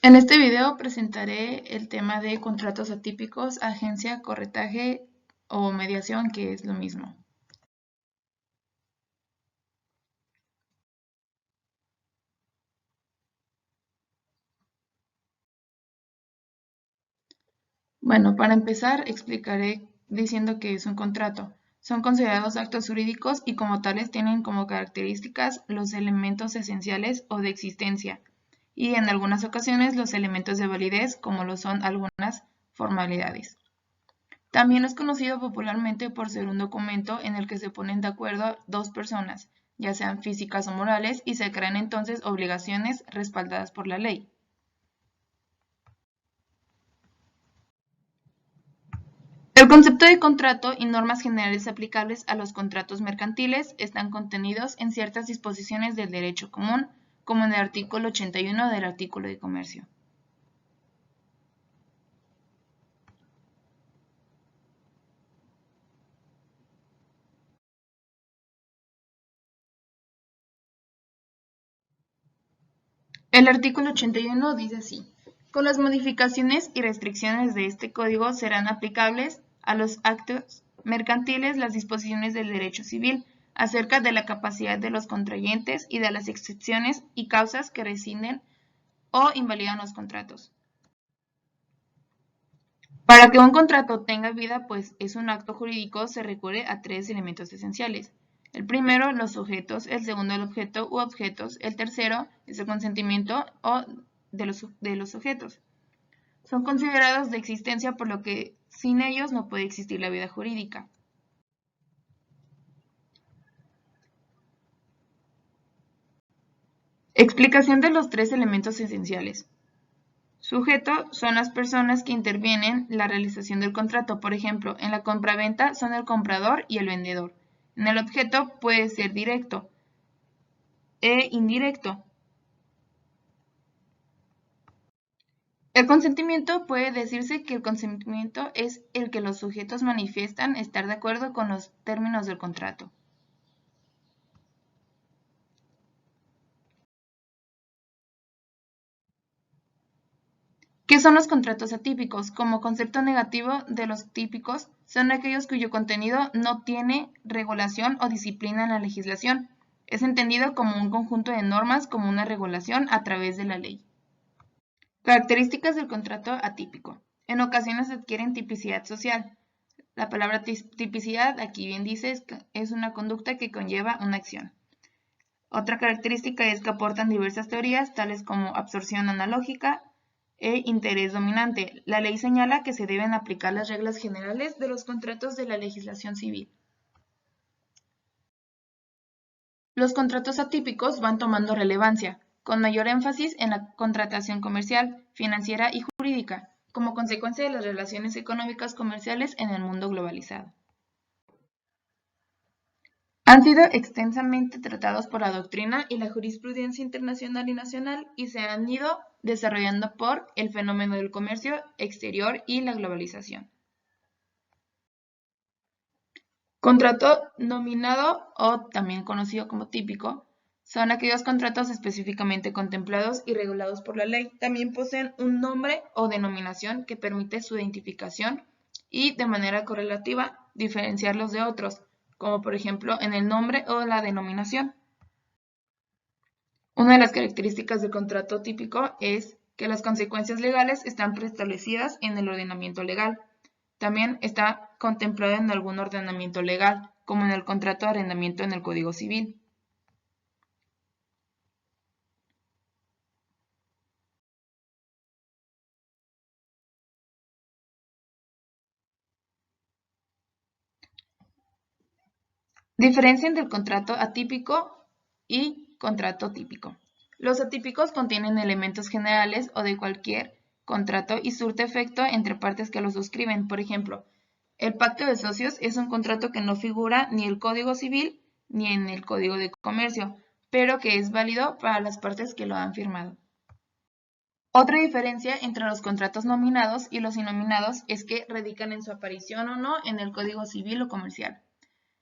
En este video presentaré el tema de contratos atípicos, agencia, corretaje o mediación, que es lo mismo. Bueno, para empezar explicaré diciendo que es un contrato. Son considerados actos jurídicos y como tales tienen como características los elementos esenciales o de existencia y en algunas ocasiones los elementos de validez como lo son algunas formalidades. También es conocido popularmente por ser un documento en el que se ponen de acuerdo dos personas, ya sean físicas o morales, y se crean entonces obligaciones respaldadas por la ley. El concepto de contrato y normas generales aplicables a los contratos mercantiles están contenidos en ciertas disposiciones del derecho común, como en el artículo 81 del artículo de comercio. El artículo 81 dice así: con las modificaciones y restricciones de este código serán aplicables a los actos mercantiles las disposiciones del derecho civil acerca de la capacidad de los contrayentes y de las excepciones y causas que rescinden o invalidan los contratos. Para que un contrato tenga vida, pues es un acto jurídico, se recurre a tres elementos esenciales. El primero, los sujetos; el segundo, el objeto u objetos; el tercero es el consentimiento de los sujetos. Son considerados de existencia, por lo que sin ellos no puede existir la vida jurídica. Explicación de los tres elementos esenciales. Sujeto son las personas que intervienen en la realización del contrato. Por ejemplo, en la compraventa son el comprador y el vendedor. En el objeto puede ser directo e indirecto. El consentimiento puede decirse que el consentimiento es el que los sujetos manifiestan estar de acuerdo con los términos del contrato. ¿Qué son los contratos atípicos? Como concepto negativo de los típicos, son aquellos cuyo contenido no tiene regulación o disciplina en la legislación. Es entendido como un conjunto de normas, como una regulación a través de la ley. Características del contrato atípico. En ocasiones adquieren tipicidad social. La palabra tipicidad, aquí bien dice, es una conducta que conlleva una acción. Otra característica es que aportan diversas teorías, tales como absorción analógica e interés dominante. La ley señala que se deben aplicar las reglas generales de los contratos de la legislación civil. Los contratos atípicos van tomando relevancia, con mayor énfasis en la contratación comercial, financiera y jurídica, como consecuencia de las relaciones económicas comerciales en el mundo globalizado. Han sido extensamente tratados por la doctrina y la jurisprudencia internacional y nacional y se han ido desarrollando por el fenómeno del comercio exterior y la globalización. Contrato nominado, o también conocido como típico, son aquellos contratos específicamente contemplados y regulados por la ley. También poseen un nombre o denominación que permite su identificación y, de manera correlativa, diferenciarlos de otros, como por ejemplo en el nombre o la denominación. Una de las características del contrato típico es que las consecuencias legales están preestablecidas en el ordenamiento legal. También está contemplado en algún ordenamiento legal, como en el contrato de arrendamiento en el Código Civil. Diferencian del contrato atípico y contrato típico. Los atípicos contienen elementos generales o de cualquier contrato y surte efecto entre partes que lo suscriben. Por ejemplo, el pacto de socios es un contrato que no figura ni en el Código Civil ni en el Código de Comercio, pero que es válido para las partes que lo han firmado. Otra diferencia entre los contratos nominados y los innominados es que radican en su aparición o no en el Código Civil o Comercial.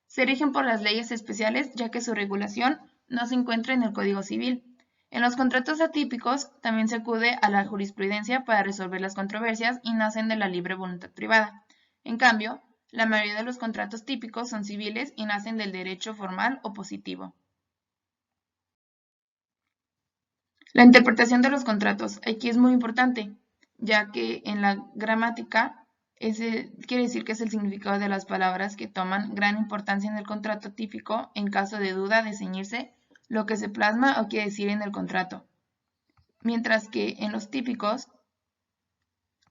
Se rigen por las leyes especiales, ya que su regulación no se encuentra en el Código Civil. En los contratos atípicos también se acude a la jurisprudencia para resolver las controversias y nacen de la libre voluntad privada. En cambio, la mayoría de los contratos típicos son civiles y nacen del derecho formal o positivo. La interpretación de los contratos. Aquí es muy importante, ya que en la gramática quiere decir que es el significado de las palabras que toman gran importancia en el contrato típico en caso de duda de ceñirse lo que se plasma o quiere decir en el contrato. Mientras que en los típicos,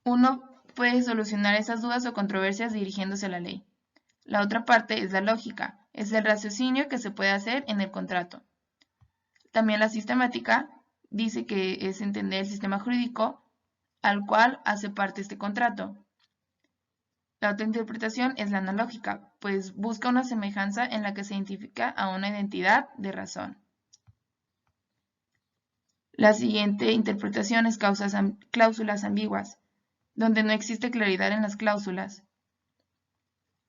uno puede solucionar esas dudas o controversias dirigiéndose a la ley. La otra parte es la lógica, es el raciocinio que se puede hacer en el contrato. También la sistemática dice que es entender el sistema jurídico al cual hace parte este contrato. La otra interpretación es la analógica, pues busca una semejanza en la que se identifica a una identidad de razón. La siguiente interpretación es cláusulas ambiguas, donde no existe claridad en las cláusulas.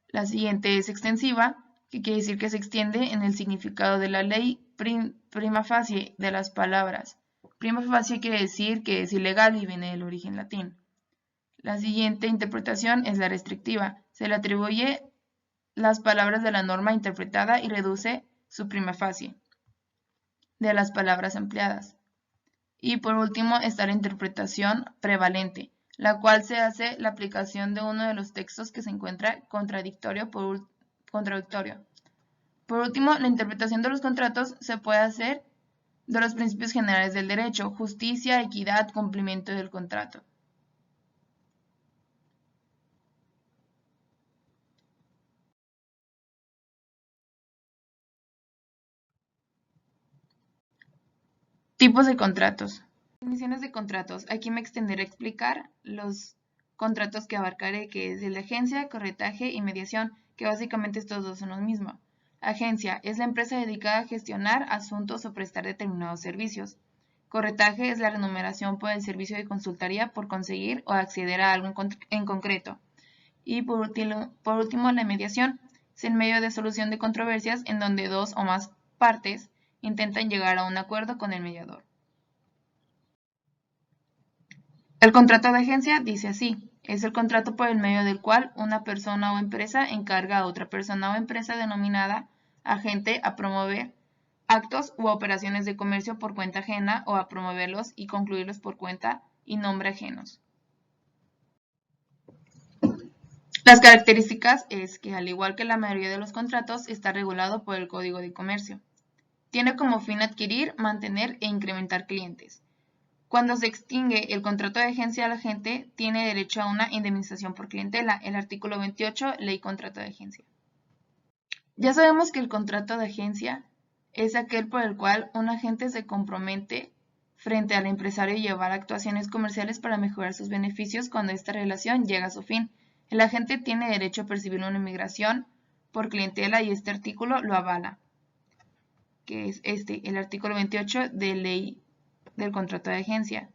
La siguiente es extensiva, que quiere decir que se extiende en el significado de la ley prima facie de las palabras. Prima facie quiere decir que es ilegal y viene del origen latín. La siguiente interpretación es la restrictiva. Se le atribuye las palabras de la norma interpretada y reduce su prima facie de las palabras empleadas. Y por último está la interpretación prevalente, la cual se hace la aplicación de uno de los textos que se encuentra contradictorio. Por último, la interpretación de los contratos se puede hacer de los principios generales del derecho: justicia, equidad, cumplimiento del contrato. Tipos de contratos. Definiciones de contratos. Aquí me extenderé a explicar los contratos que abarcaré, que es el de agencia, corretaje y mediación, que básicamente estos dos son lo mismo. Agencia es la empresa dedicada a gestionar asuntos o prestar determinados servicios. Corretaje es la remuneración por el servicio de consultoría por conseguir o acceder a algo en concreto. Y por último, la mediación es el medio de solución de controversias en donde dos o más partes intentan llegar a un acuerdo con el mediador. El contrato de agencia dice así: es el contrato por el medio del cual una persona o empresa encarga a otra persona o empresa denominada agente a promover actos u operaciones de comercio por cuenta ajena o a promoverlos y concluirlos por cuenta y nombre ajenos. Las características es que, al igual que la mayoría de los contratos, está regulado por el Código de Comercio. Tiene como fin adquirir, mantener e incrementar clientes. Cuando se extingue el contrato de agencia, la gente tiene derecho a una indemnización por clientela. El artículo 28, Ley Contrato de Agencia. Ya sabemos que el contrato de agencia es aquel por el cual un agente se compromete frente al empresario a llevar actuaciones comerciales para mejorar sus beneficios cuando esta relación llega a su fin. El agente tiene derecho a percibir una indemnización por clientela y este artículo lo avala, que es el artículo 28 de Ley del Contrato de Agencia.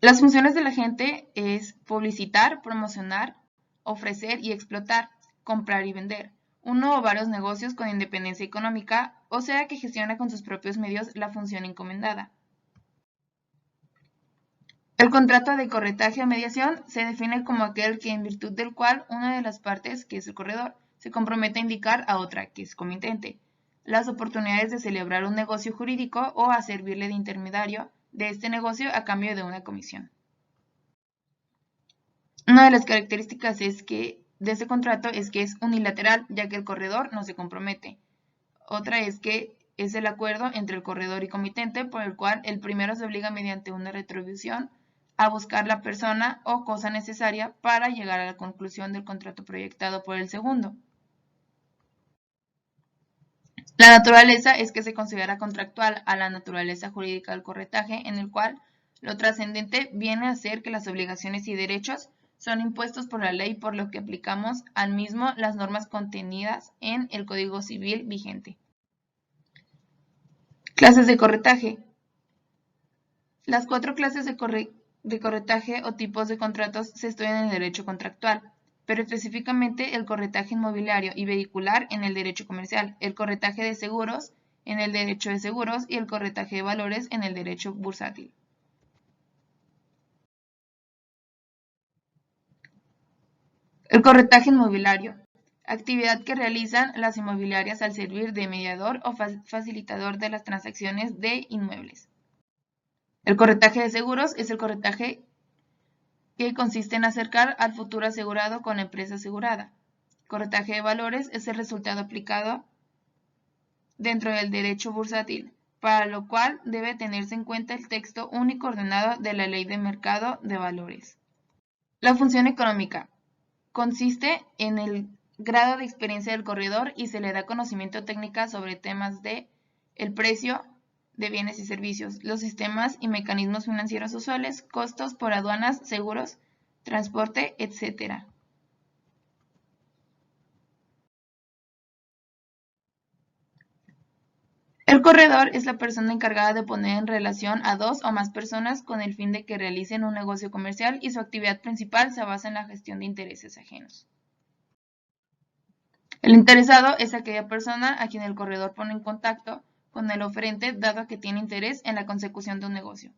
Las funciones del agente es publicitar, promocionar, ofrecer y explotar, comprar y vender, uno o varios negocios con independencia económica, o sea que gestiona con sus propios medios la función encomendada. El contrato de corretaje o mediación se define como aquel que, en virtud del cual una de las partes, que es el corredor, se compromete a indicar a otra, que es comitente, las oportunidades de celebrar un negocio jurídico o a servirle de intermediario de este negocio a cambio de una comisión. Una de las características de este contrato es que es unilateral, ya que el corredor no se compromete. Otra es que es el acuerdo entre el corredor y comitente por el cual el primero se obliga mediante una retribución a buscar la persona o cosa necesaria para llegar a la conclusión del contrato proyectado por el segundo. La naturaleza es que se considera contractual a la naturaleza jurídica del corretaje, en el cual lo trascendente viene a ser que las obligaciones y derechos son impuestos por la ley, por lo que aplicamos al mismo las normas contenidas en el Código Civil vigente. Clases de corretaje. Las 4 clases de corretaje o tipos de contratos se estudian en el derecho contractual, pero específicamente el corretaje inmobiliario y vehicular en el derecho comercial, el corretaje de seguros en el derecho de seguros y el corretaje de valores en el derecho bursátil. El corretaje inmobiliario. Actividad que realizan las inmobiliarias al servir de mediador o facilitador de las transacciones de inmuebles. El corretaje de seguros es el corretaje que consiste en acercar al futuro asegurado con la empresa asegurada. Corretaje de valores es el resultado aplicado dentro del derecho bursátil, para lo cual debe tenerse en cuenta el texto único ordenado de la Ley de Mercado de Valores. La función económica consiste en el grado de experiencia del corredor y se le da conocimiento técnica sobre temas de el precio de bienes y servicios, los sistemas y mecanismos financieros usuales, costos por aduanas, seguros, transporte, etc. El corredor es la persona encargada de poner en relación a 2 o más personas con el fin de que realicen un negocio comercial y su actividad principal se basa en la gestión de intereses ajenos. El interesado es aquella persona a quien el corredor pone en contacto con el oferente dado que tiene interés en la consecución de un negocio.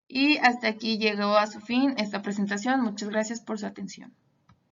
Y hasta aquí llegó a su fin esta presentación. Muchas gracias por su atención.